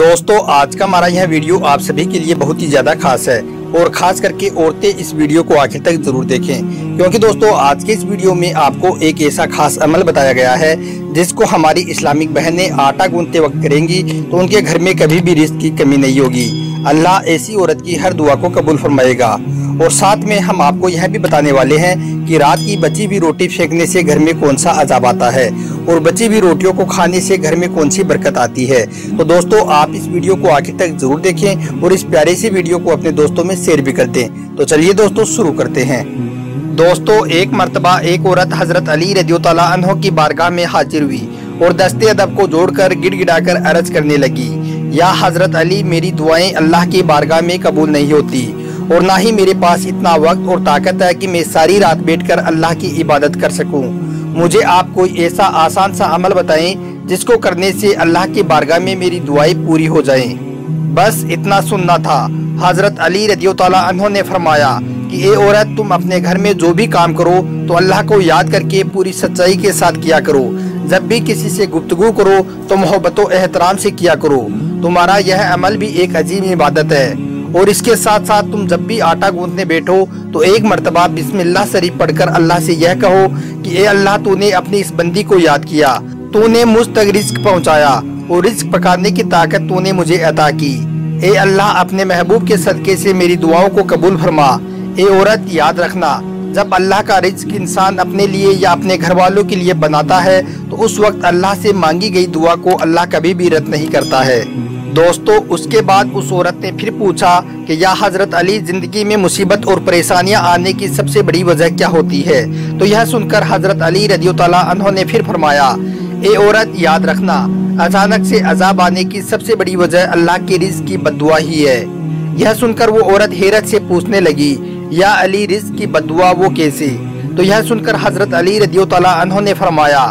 दोस्तों आज का हमारा यह वीडियो आप सभी के लिए बहुत ही ज्यादा खास है और खास करके औरतें इस वीडियो को आखिर तक जरूर देखें, क्योंकि दोस्तों आज के इस वीडियो में आपको एक ऐसा खास अमल बताया गया है जिसको हमारी इस्लामिक बहनें आटा गूंथते वक्त करेंगी तो उनके घर में कभी भी रिस्क की कमी नहीं होगी। अल्लाह ऐसी औरत की हर दुआ को कबूल फरमाएगा। और साथ में हम आपको यह भी बताने वाले हैं कि रात की बची हुई रोटी फेंकने से घर में कौन सा अजाब आता है और बची हुई रोटियों को खाने से घर में कौन सी बरकत आती है। तो दोस्तों आप इस वीडियो को आखिर तक जरूर देखें और इस प्यारे से वीडियो को अपने दोस्तों में शेयर भी कर दें। तो चलिए दोस्तों शुरू करते हैं। दोस्तों एक मर्तबा एक औरत हजरत अली रज़ियल्लाहु अन्हु की बारगाह में हाजिर हुई और दस्ते अदब को जोड़कर गिड़गिड़ाकर अर्ज करने लगी, या हजरत अली, मेरी दुआएं अल्लाह की बारगाह में कबूल नहीं होती और ना ही मेरे पास इतना वक्त और ताकत है कि मैं सारी रात बैठकर अल्लाह की इबादत कर सकूं। मुझे आप कोई ऐसा आसान सा अमल बताएं जिसको करने से अल्लाह की बारगाह में मेरी दुआएं पूरी हो जाएं। बस इतना सुनना था। हजरत अली रज़ियल्लाहु अन्हु ने फरमाया कि ए औरत, तुम अपने घर में जो भी काम करो तो अल्लाह को याद करके पूरी सच्चाई के साथ किया करो। जब भी किसी से गुफ्तगू करो तो मोहब्बत और एहतराम से किया करो। तुम्हारा यह अमल भी एक अजीब इबादत है। और इसके साथ साथ तुम जब भी आटा गूंथने बैठो तो एक मर्तबा बिस्मिल्लाह शरीफ पढ़कर अल्लाह से यह कहो कि ए अल्लाह, तूने अपनी इस बंदी को याद किया, तूने मुझ तक रिज्क पहुंचाया और रिज्क पकाने की ताकत तूने मुझे अता की। ए अल्लाह, अपने महबूब के सदके से मेरी दुआओं को कबूल फरमा। ए औरत, याद रखना, जब अल्लाह का रिज्क इंसान अपने लिए या अपने घर वालों के लिए बनाता है तो उस वक्त अल्लाह से मांगी गई दुआ को अल्लाह कभी भी रद्द नहीं करता है। दोस्तों उसके बाद उस औरत ने फिर पूछा कि या हजरत अली, जिंदगी में मुसीबत और परेशानियां आने की सबसे बड़ी वजह क्या होती है? तो यह सुनकर हजरत अली रज़ियल्लाहु अन्हु ने फिर फरमाया, ए औरत, याद रखना, अचानक से अजाब आने की सबसे बड़ी वजह अल्लाह के रिज़्क की बद्दुआ ही है। यह सुनकर वो औरत हैरत से पूछने लगी, या अली, रिज़्क की बद्दुआ वो कैसे? तो यह सुनकर हजरत अली रज़ियल्लाहु अन्हु ने फरमाया,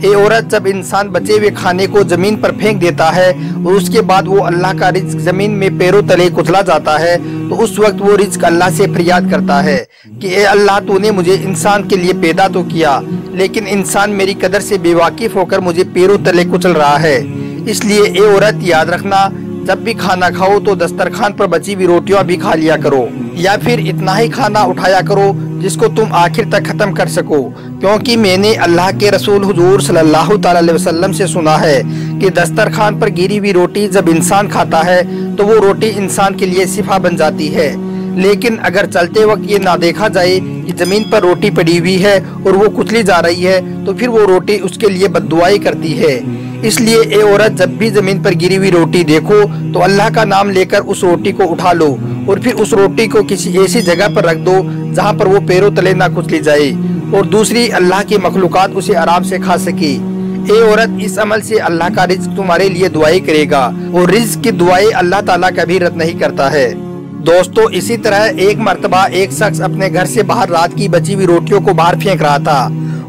ए औरत, जब इंसान बचे हुए खाने को जमीन पर फेंक देता है और उसके बाद वो अल्लाह का रिज्क जमीन में पैरों तले कुचला जाता है तो उस वक्त वो रिज्क अल्लाह से फरियाद करता है कि ए अल्लाह, तूने मुझे इंसान के लिए पैदा तो किया, लेकिन इंसान मेरी कदर से बेवाकिफ होकर मुझे पैरों तले कुचल रहा है। इसलिए ए औरत, याद रखना, जब भी खाना खाओ तो दस्तरखान पर बची हुई रोटियां भी खा लिया करो, या फिर इतना ही खाना उठाया करो जिसको तुम आखिर तक खत्म कर सको, क्योंकि मैंने अल्लाह के रसूल हुजूर सल्लल्लाहु अलैहि वसल्लम से सुना है कि दस्तरखान पर गिरी हुई रोटी जब इंसान खाता है तो वो रोटी इंसान के लिए शिफा बन जाती है। लेकिन अगर चलते वक्त ये ना देखा जाए कि जमीन पर रोटी पड़ी हुई है और वो कुचली जा रही है तो फिर वो रोटी उसके लिए बद्दुआएं करती है। इसलिए ए औरत, जब भी जमीन पर गिरी हुई रोटी देखो तो अल्लाह का नाम लेकर उस रोटी को उठा लो और फिर उस रोटी को किसी ऐसी जगह पर रख दो जहाँ पर वो पैरों तले ना कुचली जाए और दूसरी अल्लाह की मखलूकात उसे आराम से खा सके। ए औरत, इस अमल से अल्लाह का रिज्क तुम्हारे लिए दुआएं करेगा और रिज्क की दुआएं अल्लाह ताला कभी रद्द नहीं करता है। दोस्तों इसी तरह एक मर्तबा एक शख्स अपने घर से बाहर रात की बची हुई रोटियों को बाहर फेंक रहा था।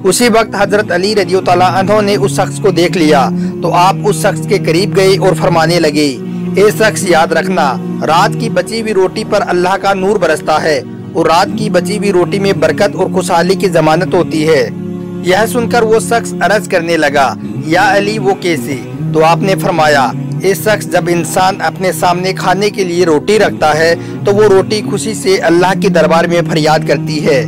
उसी वक्त हजरत अली रज़ियल्लाहु अन्हु ने उस शख्स को देख लिया तो आप उस शख्स के करीब गए और फरमाने लगे, ए शख्स, याद रखना, रात की बची हुई रोटी पर अल्लाह का नूर बरसता है और रात की बची हुई रोटी में बरकत और खुशहाली की जमानत होती है। यह सुनकर वो शख्स अर्ज करने लगा, या अली, वो कैसे? तो आपने फरमाया, ए शख्स, जब इंसान अपने सामने खाने के लिए रोटी रखता है तो वो रोटी खुशी से अल्लाह के दरबार में फरियाद करती है,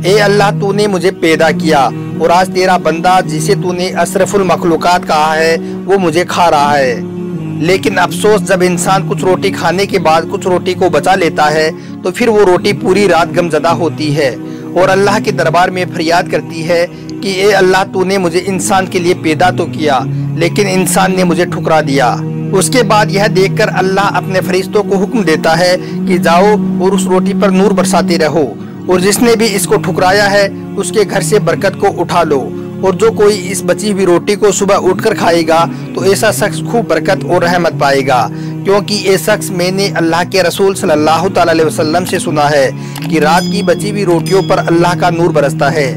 ए अल्लाह, तूने मुझे पैदा किया और आज तेरा बंदा जिसे तूने अशरफुल मखलूकात कहा है वो मुझे खा रहा है। लेकिन अफसोस, जब इंसान कुछ रोटी खाने के बाद कुछ रोटी को बचा लेता है तो फिर वो रोटी पूरी रात गमज़दा होती है और अल्लाह के दरबार में फरियाद करती है कि ए अल्लाह, तूने मुझे इंसान के लिए पैदा तो किया लेकिन इंसान ने मुझे ठुकरा दिया। उसके बाद यह देखकर अल्लाह अपने फरिश्तों को हुक्म देता है कि जाओ और उस रोटी पर नूर बरसाते रहो और जिसने भी इसको ठुकराया है उसके घर से बरकत को उठा लो, और जो कोई इस बची हुई रोटी को सुबह उठकर खाएगा तो ऐसा शख्स खूब बरकत और रहमत पाएगा, क्योंकि ये शख्स मैंने अल्लाह के रसूल सल्लल्लाहु अलैहि वसल्लम से सुना है कि रात की बची हुई रोटियों पर अल्लाह का नूर बरसता है।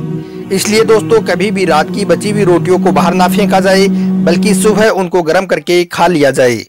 इसलिए दोस्तों कभी भी रात की बची हुई रोटियों को बाहर ना फेंका जाए, बल्कि सुबह उनको गर्म करके खा लिया जाए।